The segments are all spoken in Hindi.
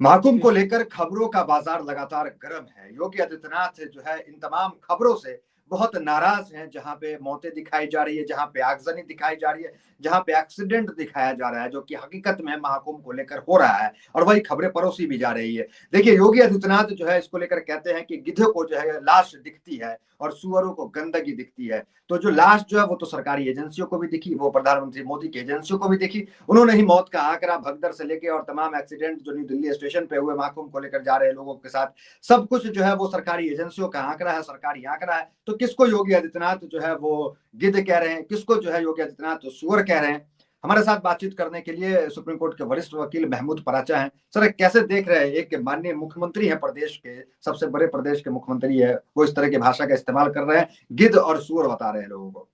महाकुंभ को लेकर खबरों का बाजार लगातार गर्म है। योगी आदित्यनाथ जो है इन तमाम खबरों से बहुत नाराज हैं। जहां पे मौतें दिखाई जा रही है, जहां पे आगजनी दिखाई जा रही है, जहां पे एक्सीडेंट दिखाया जा रहा है, जो कि हकीकत में महाकुंभ को लेकर हो रहा है और वही खबरें परोसी भी जा रही है। देखिए, योगी आदित्यनाथ जो है इसको लेकर कहते हैं कि गिद्धों को जो है लाश दिखती है और सुअरों को गंदगी दिखती है। तो जो लाश जो है वो तो सरकारी एजेंसियों को भी दिखी, वो प्रधानमंत्री मोदी की एजेंसियों को भी दिखी। उन्होंने ही मौत का आंकड़ा भगदड़ से लेके और तमाम एक्सीडेंट जो न्यू दिल्ली स्टेशन पे हुए महाकुंभ को लेकर जा रहे लोगों के साथ, सब कुछ जो है वो सरकारी एजेंसियों का आंकड़ा है, सरकारी आंकड़ा है। तो किसको योगी आदित्यनाथ जो है वो गिद्ध कह रहे हैं, किसको जो है योगी आदित्यनाथ तो सुअर कह रहे हैं। हमारे साथ बातचीत करने के लिए सुप्रीम कोर्ट के वरिष्ठ वकील महमूद पराचा हैं। सर, कैसे देख रहे हैं, एक माननीय मुख्यमंत्री है, प्रदेश के सबसे बड़े प्रदेश के मुख्यमंत्री है, वो इस तरह की भाषा का इस्तेमाल कर रहे हैं, गिद्ध और सुअर बता रहे हैं लोगों को।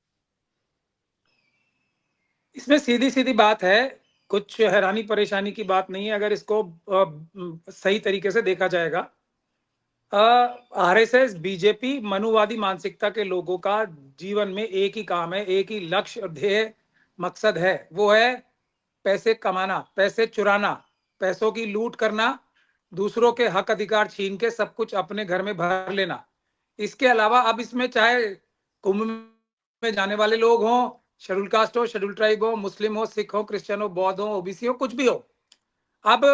इसमें सीधी सीधी बात है, कुछ हैरानी परेशानी की बात नहीं है अगर इसको सही तरीके से देखा जाएगा। आरएसएस, बीजेपी मनुवादी मानसिकता के लोगों का जीवन में एक ही काम है, एक ही लक्ष्य और ध्येय मकसद है, वो है पैसे कमाना, पैसे चुराना, पैसों की लूट करना, दूसरों के हक अधिकार छीन के सब कुछ अपने घर में भर लेना। इसके अलावा अब इसमें चाहे कुंभ में जाने वाले लोग हों, शेड्यूल कास्ट हो, शेड्यूल ट्राइब हो, मुस्लिम हो, सिख हो, क्रिश्चियन हो, बौद्ध हो, ओबीसी हो, कुछ भी हो, अब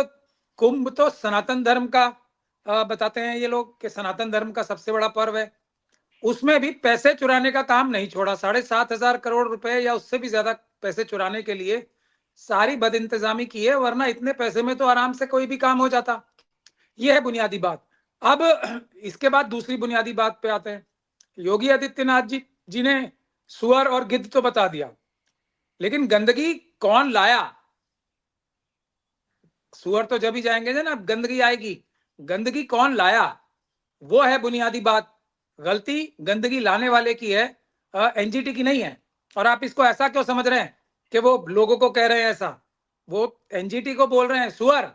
कुंभ तो सनातन धर्म का बताते हैं ये लोग कि सनातन धर्म का सबसे बड़ा पर्व है। उसमें भी पैसे चुराने का काम नहीं छोड़ा। 7,500 करोड़ रुपए या उससे भी ज्यादा पैसे चुराने के लिए सारी बद इंतजामी की है, वरना इतने पैसे में तो आराम से कोई भी काम हो जाता। यह है बुनियादी बात। अब इसके बाद दूसरी बुनियादी बात पे आते हैं। योगी आदित्यनाथ जी ने सुअर और गिद्ध तो बता दिया, लेकिन गंदगी कौन लाया? सुअर तो जब ही जाएंगे ना गंदगी आएगी। गंदगी कौन लाया, वो है बुनियादी बात। गलती गंदगी लाने वाले की है, एनजीटी की नहीं है। और आप इसको ऐसा क्यों समझ रहे हैं कि वो लोगों को कह रहे हैं ऐसा? वो एनजीटी को बोल रहे हैं सुअर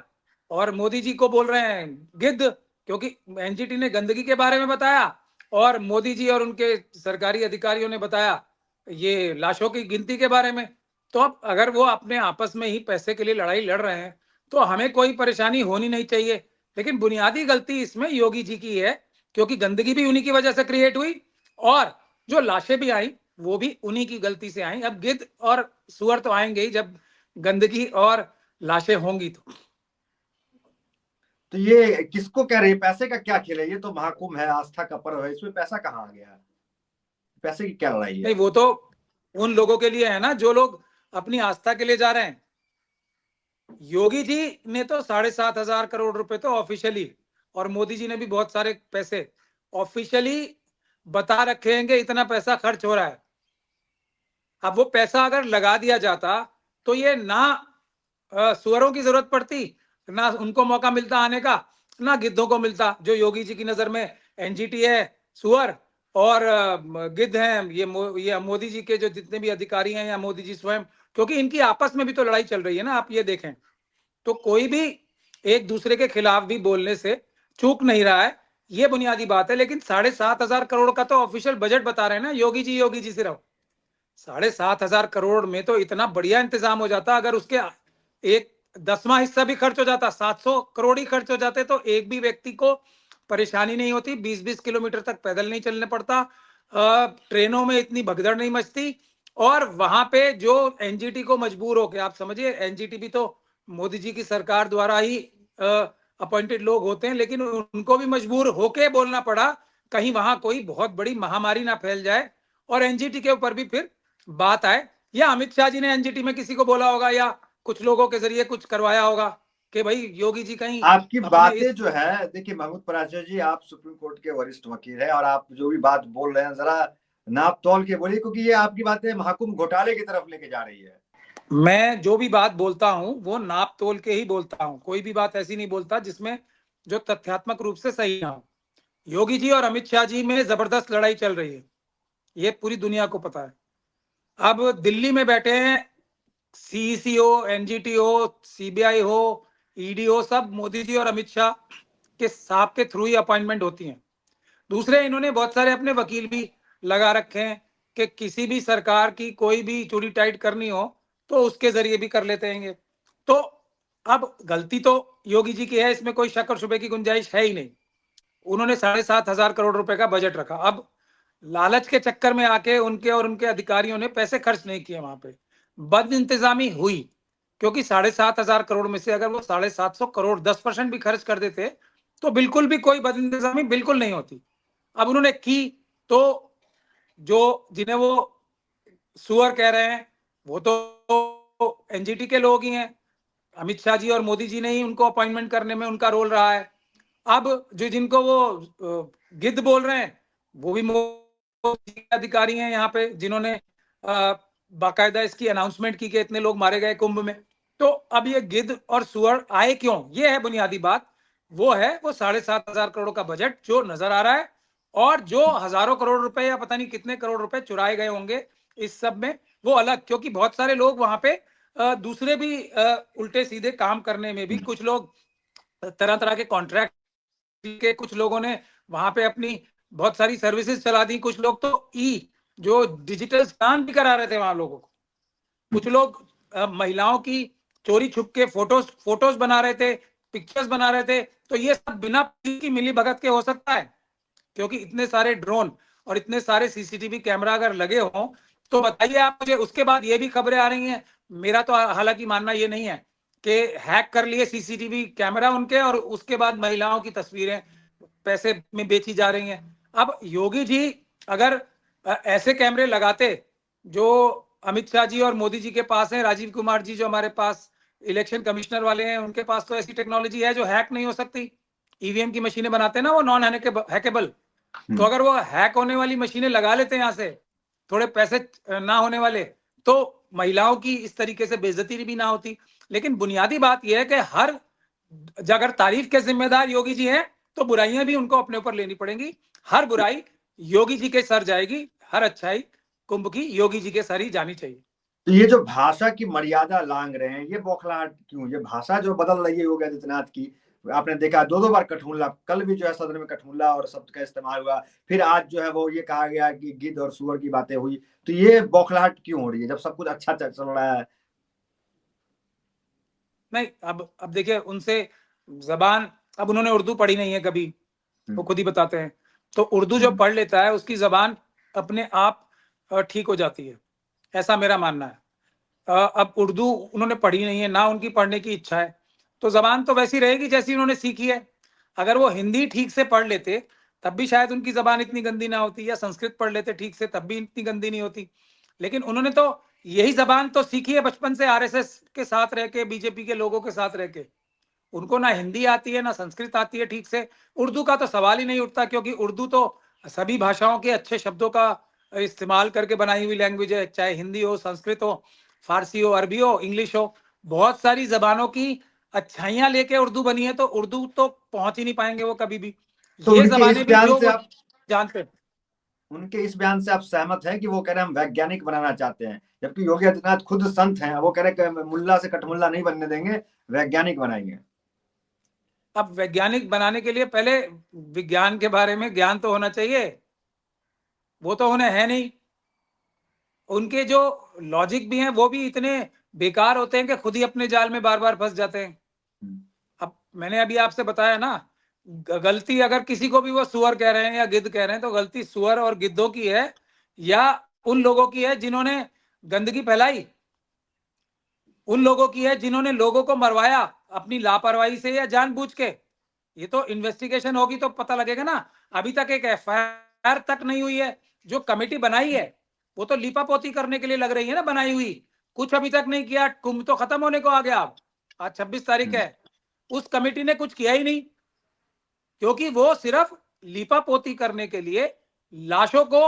और मोदी जी को बोल रहे हैं गिद्ध, क्योंकि एनजीटी ने गंदगी के बारे में बताया और मोदी जी और उनके सरकारी अधिकारियों ने बताया ये लाशों की गिनती के बारे में। तो अब अगर वो अपने आपस में ही पैसे के लिए लड़ाई लड़ रहे हैं तो हमें कोई परेशानी होनी नहीं चाहिए। लेकिन बुनियादी गलती इसमें योगी जी की है, क्योंकि गंदगी भी उन्हीं की वजह से क्रिएट हुई और जो लाशें भी आई वो भी उन्हीं की गलती से आई। अब गिद्ध और सुअर तो आएंगे ही जब गंदगी और लाशें होंगी। तो ये किसको कह रहे हैं, पैसे का क्या खेल है? ये तो महाकुंभ है, आस्था का पर्व है, इसमें पैसा कहाँ आ गया है? पैसे की क्या लड़ाई नहीं, है? वो तो उन लोगों के लिए है ना जो लोग अपनी आस्था के लिए जा रहे हैं। योगी जी ने तो 7,500 करोड़ रुपए तो ऑफिशियली, और मोदी जी ने भी बहुत सारे पैसे ऑफिशियली बता रखे हैं कि इतना पैसा खर्च हो रहा है। अब वो पैसा अगर लगा दिया जाता तो ये ना सुअरों की जरूरत पड़ती, ना उनको मौका मिलता आने का, ना गिद्धों को मिलता। जो योगी जी की नजर में एनजीटी है सुअर और गिद्ध हैं ये मोदी जी के जो जितने भी अधिकारी हैं या मोदी जी स्वयं, क्योंकि इनकी आपस में भी तो लड़ाई चल रही है ना। आप ये देखें तो कोई भी एक दूसरे के खिलाफ भी बोलने से चूक नहीं रहा है, ये बुनियादी बात है। लेकिन 7,500 करोड़ का तो ऑफिशियल बजट बता रहे हैं ना योगी जी सिर्फ। 7,500 करोड़ में तो इतना बढ़िया इंतजाम हो जाता। अगर उसके एक 10वां हिस्सा भी खर्च हो जाता, 700 करोड़ ही खर्च हो जाते, तो एक भी व्यक्ति को परेशानी नहीं होती। 20-20 किलोमीटर तक पैदल नहीं चलने पड़ता, ट्रेनों में इतनी भगदड़ नहीं मचती। और वहां पे जो एनजीटी को मजबूर होके, आप समझिए एनजीटी भी तो मोदी जी की सरकार द्वारा ही अपॉइंटेड लोग होते हैं, लेकिन उनको भी मजबूर होके बोलना पड़ा कहीं वहां कोई बहुत बड़ी महामारी ना फैल जाए और एनजीटी के ऊपर भी फिर बात आए। या अमित शाह जी ने एनजीटी में किसी को बोला होगा या कुछ लोगों के जरिए कुछ करवाया होगा कि भाई योगी जी कहीं आपकी अपने बातें इस। जो है, देखिए महमूद पराचा जी, आप सुप्रीम कोर्ट के वरिष्ठ वकील हैं और आप जो भी बात बोल रहे हैं जरा नाप तौल के बोलिए, क्योंकि ये आपकी बातें महाकुंभ घोटाले की तरफ लेके जा रही है। मैं जो भी बात बोलता हूं वो नाप तोल के ही बोलता हूं, कोई भी बात ऐसी नहीं बोलता जिसमें जो तथ्यात्मक रूप से सही ना हो। योगी जी और अमित शाह जी में जबरदस्त लड़ाई चल रही है, ये पूरी दुनिया को पता है। अब दिल्ली में बैठे हैं सीईसी हो, एनजीटी हो, सीबीआई हो, ईडी हो, सब मोदी जी और अमित शाह के साहब के थ्रू ही अपॉइंटमेंट होती हैं। दूसरे इन्होंने बहुत सारे अपने वकील भी लगा रखे हैं कि किसी भी सरकार की कोई भी चोरी टाइट करनी हो तो उसके जरिए भी कर लेते हैं। तो अब गलती तो योगी जी की है, इसमें कोई शक और शुबे की गुंजाइश है ही नहीं। उन्होंने 7,500 करोड़ रुपए का बजट रखा। अब लालच के चक्कर में आके उनके और उनके अधिकारियों ने पैसे खर्च नहीं किए, वहां पे बद इंतजामी हुई, क्योंकि 7,500 करोड़ में से अगर वो 750 करोड़ 10% भी खर्च कर देते तो बिल्कुल भी कोई बद इंतजामी बिल्कुल नहीं होती। अब उन्होंने की, तो जो जिन्हें वो सुअर कह रहे हैं वो तो एनजीटी के लोग ही हैं। अमित शाह जी और मोदी जी ने ही उनको अपॉइंटमेंट करने में उनका रोल रहा है। अब जो जिनको वो गिद्ध बोल रहे हैं वो भी मोदी के अधिकारी हैं यहाँ पे, जिन्होंने बाकायदा इसकी अनाउंसमेंट की कि इतने लोग मारे गए कुंभ में। तो अब ये गिद्ध और सुअर आए क्यों, ये है बुनियादी बात। वो है वो 7,500 करोड़ का बजट जो नजर आ रहा है, और जो हजारों करोड़ रुपए या पता नहीं कितने करोड़ रुपए चुराए गए होंगे इस सब में, वो अलग। क्योंकि बहुत सारे लोग वहां पे दूसरे भी उल्टे सीधे काम करने में भी, कुछ लोग तरह तरह के कॉन्ट्रैक्ट के, कुछ लोगों ने वहां पे अपनी बहुत सारी सर्विसेज चला दी, कुछ लोग तो जो डिजिटल स्नान भी करा रहे थे वहां लोगों को, कुछ लोग महिलाओं की चोरी छुप के फोटोज बना रहे थे, पिक्चर्स बना रहे थे। तो ये सब बिना की मिली भगत के हो सकता है? क्योंकि इतने सारे ड्रोन और इतने सारे सीसीटीवी कैमरा अगर लगे हों तो बताइए आप मुझे। उसके बाद ये भी खबरें आ रही हैं, मेरा तो हालांकि मानना ये नहीं है, कि हैक कर लिए सीसीटीवी कैमरा उनके और उसके बाद महिलाओं की तस्वीरें पैसे में बेची जा रही हैं। अब योगी जी अगर ऐसे कैमरे लगाते जो अमित शाह जी और मोदी जी के पास हैं, राजीव कुमार जी जो हमारे पास इलेक्शन कमिश्नर वाले हैं, उनके पास तो ऐसी टेक्नोलॉजी है जो हैक नहीं हो सकती। ईवीएम की मशीनें बनाते हैं ना वो नॉन हैकेबल। तो अगर वो हैक होने वाली मशीनें लगा लेते हैं यहाँ से, थोड़े पैसे ना होने वाले, तो महिलाओं की इस तरीके से बेइज्जती भी ना होती। लेकिन बुनियादी बात यह है कि हर अगर तारीफ के जिम्मेदार योगी जी हैं तो बुराइयां भी उनको अपने ऊपर लेनी पड़ेंगी। हर बुराई योगी जी के सर जाएगी, हर अच्छाई कुंभ की योगी जी के सर ही जानी चाहिए। तो ये जो भाषा की मर्यादा लांग रहे हैं, ये बौखलाहट क्यों? ये भाषा जो बदल रही है योगी आदित्यनाथ की, आपने देखा दो बार कठमुल्ला, कल भी जो है सदन में कठमुल्ला और शब्द का इस्तेमाल हुआ, फिर आज जो है वो ये कहा गया कि गिद्ध और सुअर की बातें हुई। तो ये बौखलाहट क्यों हो रही है जब सब कुछ अच्छा चल रहा है? नहीं, अब देखिए उनसे जबान, अब उन्होंने उर्दू पढ़ी नहीं है कभी, वो खुद ही बताते हैं। तो उर्दू जो पढ़ लेता है उसकी जबान अपने आप ठीक हो जाती है, ऐसा मेरा मानना है। अब उर्दू उन्होंने पढ़ी नहीं है, ना उनकी पढ़ने की इच्छा है, तो जबान तो वैसी रहेगी जैसी उन्होंने सीखी है। अगर वो हिंदी ठीक से पढ़ लेते तब भी शायद उनकी जबान इतनी गंदी ना होती, या संस्कृत पढ़ लेते ठीक से तब भी इतनी गंदी नहीं होती। लेकिन उन्होंने तो यही जबान तो सीखी है बचपन से, आरएसएस के साथ रह के, बीजेपी के लोगों के साथ रह के। उनको ना हिंदी आती है ना संस्कृत आती है ठीक से। उर्दू का तो सवाल ही नहीं उठता, क्योंकि उर्दू तो सभी भाषाओं के अच्छे शब्दों का इस्तेमाल करके बनाई हुई लैंग्वेज है, चाहे हिंदी हो, संस्कृत हो, फारसी हो, अरबी हो, इंग्लिश हो। बहुत सारी जबानों की अच्छाइयां लेके उर्दू बनी है, तो उर्दू तो पहुंच ही नहीं पाएंगे वो कभी भी। तो ये उनके इस जबानें भी बयान जो से वो आप जानते हैं। उनके इस बयान से आप सहमत हैं कि वो कह रहे हैं हम वैज्ञानिक बनाना चाहते हैं, जबकि योगी आदित्यनाथ खुद संत हैं, वो कह रहे हैं मुल्ला से कठमुल्ला नहीं बनने देंगे, वैज्ञानिक बनाएंगे। अब वैज्ञानिक बनाने के लिए पहले विज्ञान के बारे में ज्ञान तो होना चाहिए, वो तो उन्हें है नहीं। उनके जो लॉजिक भी हैं वो भी इतने बेकार होते हैं कि खुद ही अपने जाल में बार बार फंस जाते हैं। अब मैंने अभी आपसे बताया ना, गलती अगर किसी को भी वो सुअर कह रहे हैं या गिद्ध कह रहे हैं, तो गलती सुअर और गिद्धों की है, या उन लोगों की है जिन्होंने गंदगी फैलाई, उन लोगों की है जिन्होंने लोगों को मरवाया अपनी लापरवाही से या जानबूझ के। ये तो इन्वेस्टिगेशन होगी तो पता लगेगा ना। अभी तक एक एफआईआर तक नहीं हुई है। जो कमेटी बनाई है वो तो लीपापोती करने के लिए लग रही है ना बनाई हुई, कुछ अभी तक नहीं किया। कुंभ तो खत्म होने को आ गया, अब आज 26 तारीख है, उस कमेटी ने कुछ किया ही नहीं, क्योंकि वो सिर्फ लीपापोती करने के लिए, लाशों को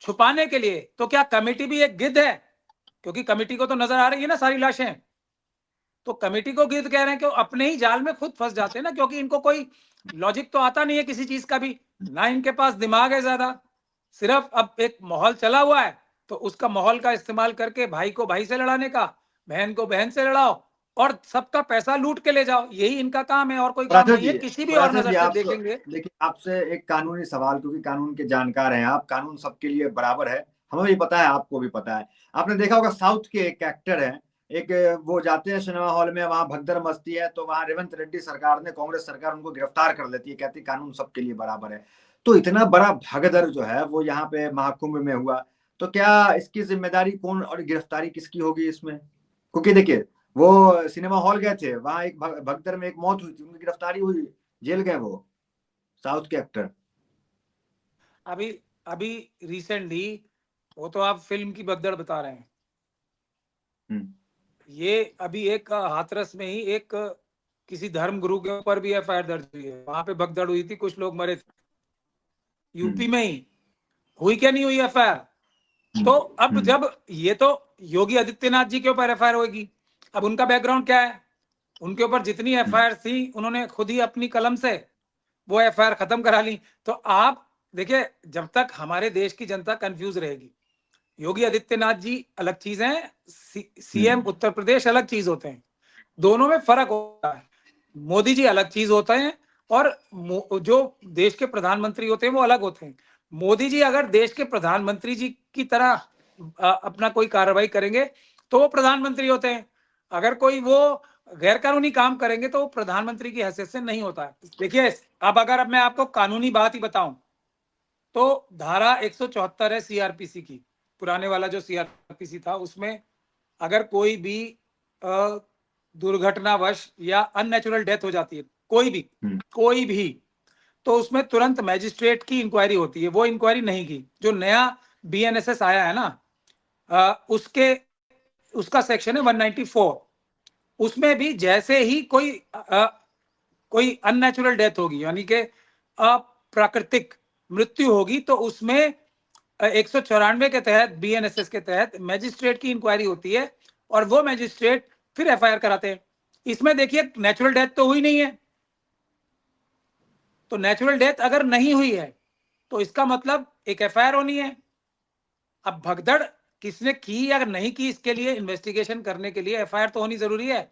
छुपाने के लिए। तो क्या कमेटी भी एक गिद्ध है? क्योंकि कमेटी को तो नजर आ रही है ना सारी लाशें। तो कमेटी को गिद्ध कह रहे हैं कि अपने ही जाल में खुद फंस जाते हैं ना, क्योंकि इनको कोई लॉजिक तो आता नहीं है किसी चीज का भी, ना इनके पास दिमाग है ज्यादा। सिर्फ अब एक माहौल चला हुआ है तो उसका माहौल का इस्तेमाल करके भाई को भाई से लड़ाने का, बहन को बहन से लड़ाओ और सबका पैसा लूट के ले जाओ, यही इनका काम है और कोई काम नहीं है। किसी भी और नजर से आप देखेंगे। देखिए, आपसे एक कानूनी सवाल, क्योंकि कानून के जानकार हैं आप, कानून सबके लिए बराबर है, हमें भी पता है, आपको भी पता है। आपने देखा होगा साउथ के एक एक्टर हैं, एक वो जाते हैं सिनेमा हॉल में, वहां भगदड़ मचती है, तो वहां रेवंत रेड्डी सरकार ने, कांग्रेस सरकार उनको गिरफ्तार कर लेती है, कहती कानून सबके लिए बराबर है। तो इतना बड़ा भगदड़ जो है वो यहाँ पे महाकुंभ में हुआ, तो क्या इसकी जिम्मेदारी कौन और गिरफ्तारी किसकी होगी इसमें? क्योंकि देखिए, वो सिनेमा हॉल गए थे, वहां एक भगदड़ में एक मौत हुई थी, उनकी गिरफ्तारी हुई, जेल गए वो, साउथ के एक्टर। अभी अभी रिसेंटली, वो तो आप फिल्म की भगदड़ बता रहे हैं, ये अभी एक हाथरस में ही एक किसी धर्म गुरु के ऊपर भी एफआईआर दर्ज हुई है, वहां पे भगदड़ हुई थी, कुछ लोग मरे थे, यूपी में ही हुई, क्या नहीं हुई एफआईआर? तो अब जब ये तो योगी आदित्यनाथ जी के ऊपर एफआईआर होगी, अब उनका बैकग्राउंड क्या है, उनके ऊपर जितनी एफआईआर थी उन्होंने खुद ही अपनी कलम से वो एफआईआर खत्म करा ली। तो आप देखिए, जब तक हमारे देश की जनता कंफ्यूज रहेगी, योगी आदित्यनाथ जी अलग चीज हैं, सीएम उत्तर प्रदेश अलग चीज होते हैं, दोनों में फर्क होता है। मोदी जी अलग चीज होते हैं और जो देश के प्रधानमंत्री होते हैं वो अलग होते हैं। मोदी जी अगर देश के प्रधानमंत्री जी की तरह अपना कोई कार्रवाई करेंगे तो वो प्रधानमंत्री होते हैं, अगर कोई वो गैर कानूनी काम करेंगे तो वो प्रधानमंत्री की हैसियत से नहीं होता है। देखिए, अब मैं आपको कानूनी बात ही बताऊं तो धारा 174 है सीआरपीसी की, पुराने वाला जो सीआरपीसी था, उसमें अगर कोई भी दुर्घटनावश या अननेचुरल डेथ हो जाती है, कोई भी, तो उसमें तुरंत मैजिस्ट्रेट की इंक्वायरी होती है। वो इंक्वायरी नहीं की, जो नया बीएनएसएस आया है ना, उसका सेक्शन है 194, उसमें भी जैसे ही कोई अननेचुरल डेथ होगी, यानी कि अप्राकृतिक मृत्यु होगी, तो उसमें 194 के तहत, बीएनएसएस के तहत मैजिस्ट्रेट की इंक्वायरी होती है और वो मैजिस्ट्रेट फिर एफआईआर कराते हैं। इसमें देखिए, नेचुरल डेथ तो हुई नहीं है, तो नेचुरल डेथ अगर नहीं हुई है तो इसका मतलब एक एफआईआर होनी है। अब भगदड़ किसने की या नहीं की, इसके लिए इन्वेस्टिगेशन करने के लिए एफआईआर तो होनी जरूरी है,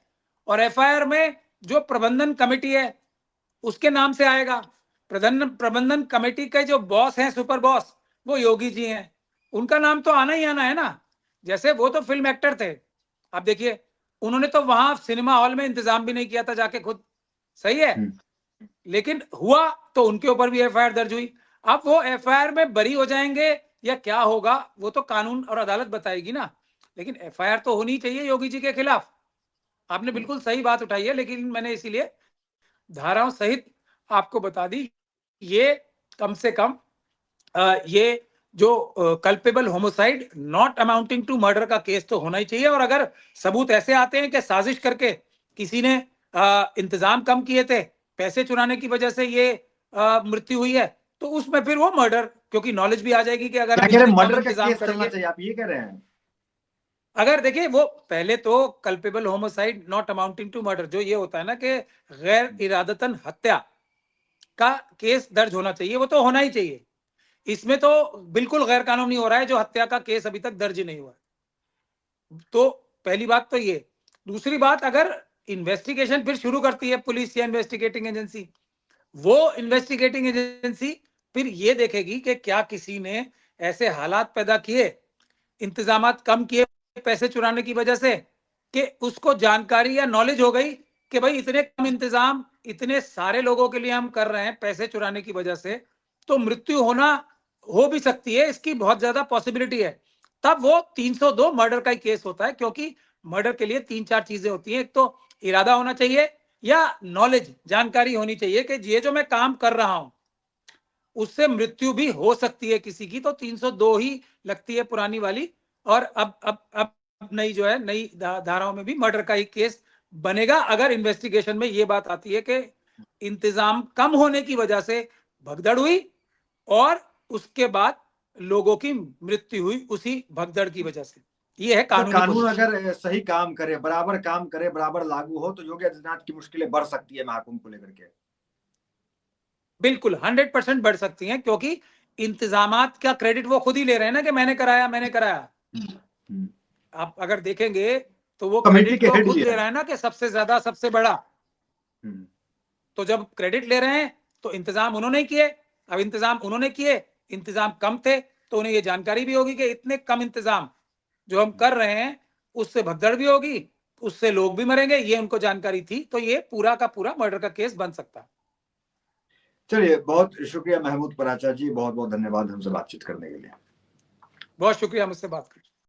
और एफआईआर में जो प्रबंधन कमेटी है उसके नाम से आएगा। प्रबंधन कमेटी के जो बॉस हैं, सुपर बॉस, वो योगी जी हैं, उनका नाम तो आना ही आना है ना। जैसे वो तो फिल्म एक्टर थे, अब देखिए, उन्होंने तो वहां सिनेमा हॉल में इंतजाम भी नहीं किया था जाके खुद, सही है, लेकिन हुआ तो उनके ऊपर भी एफआईआर दर्ज हुई। अब वो एफआईआर में बरी हो जाएंगे या क्या होगा, वो तो कानून और अदालत बताएगी ना, लेकिन एफआईआर तो होनी चाहिए योगी जी के खिलाफ। आपने बिल्कुल सही बात उठाई है, लेकिन मैंने इसीलिए धाराओं सहित आपको बता दी। ये कम से कम ये जो culpable homicide not amounting to murder का केस तो होना ही चाहिए, और अगर सबूत ऐसे आते हैं कि साजिश करके किसी ने इंतजाम कम किए थे, पैसे चुराने की वजह से ये मृत्यु हुई है, तो उसमें फिर वो मर्डर, क्योंकि नॉलेज भी आ जाएगी कि अगर क्या हम कह रहे इतने हैं, कम मर्डर का इंतजाम केस चलना करेंगे। चाहिए, आप ये कह रहे हैं? अगर देखिए, वो पहले तो culpable homicide not amounting to murder, जो ये होता है ना कि गैर इरादतन हत्या का केस दर्ज होना चाहिए, वो तो होना ही चाहिए। इसमें तो बिल्कुल गैर कानूनी हो रहा है जो हत्या का केस अभी तक दर्ज ही नहीं हुआ। तो पहली बात तो ये, दूसरी बात, अगर इन्वेस्टिगेशन फिर शुरू करती है पुलिस या इन्वेस्टिगेटिंग एजेंसी, वो इन्वेस्टिगेटिंग एजेंसी फिर ये देखेगी कि क्या किसी ने ऐसे हालात पैदा किए, इंतजाम कम किए पैसे चुराने की वजह से, कि उसको जानकारी या नॉलेज हो गई कि भाई इतने कम इंतजाम इतने सारे लोगों के लिए हम कर रहे हैं पैसे चुराने की वजह से, तो मृत्यु होना हो भी सकती है, इसकी बहुत ज्यादा पॉसिबिलिटी है। तब वो 302 मर्डर का ही केस होता है, क्योंकि मर्डर के लिए 3-4 चीजें होती हैं, एक तो इरादा होना चाहिए या नॉलेज, जानकारी होनी चाहिए कि ये जो मैं काम कर रहा हूं उससे मृत्यु भी हो सकती है किसी की, तो 302 ही लगती है पुरानी वाली। और अब नई जो है, नई धाराओं में भी मर्डर का ही केस बनेगा, अगर इन्वेस्टिगेशन में ये बात आती है कि इंतजाम कम होने की वजह से भगदड़ हुई और उसके बाद लोगों की मृत्यु हुई उसी भगदड़ की वजह से। ये है तो कानूनी कानून पोजीशन। अगर सही काम करे, बराबर काम करे, बराबर लागू हो, तो योगी आदित्यनाथ की मुश्किलें बढ़ सकती है महाकुंभ को लेकर के। बिल्कुल 100% बढ़ सकती हैं, क्योंकि इंतजामात का क्रेडिट वो खुद ही ले रहे हैं ना कि मैंने कराया, मैंने कराया। आप अगर देखेंगे तो वो कमेटी क्रेडिट के तो हेड खुद भी ले है। रहा है ना कि सबसे ज्यादा सबसे बड़ा। तो जब क्रेडिट ले रहे हैं तो इंतजाम उन्होंने किए, अब इंतजाम उन्होंने किए, इंतजाम कम थे तो उन्हें ये जानकारी भी होगी कि इतने कम इंतजाम जो हम कर रहे हैं उससे भगदड़ भी होगी, उससे लोग भी मरेंगे, ये उनको जानकारी थी, तो ये पूरा का पूरा मर्डर का केस बन सकता है। चलिए, बहुत शुक्रिया महमूद पराचा जी, बहुत बहुत धन्यवाद हमसे बातचीत करने के लिए। बहुत शुक्रिया मुझसे बात करने।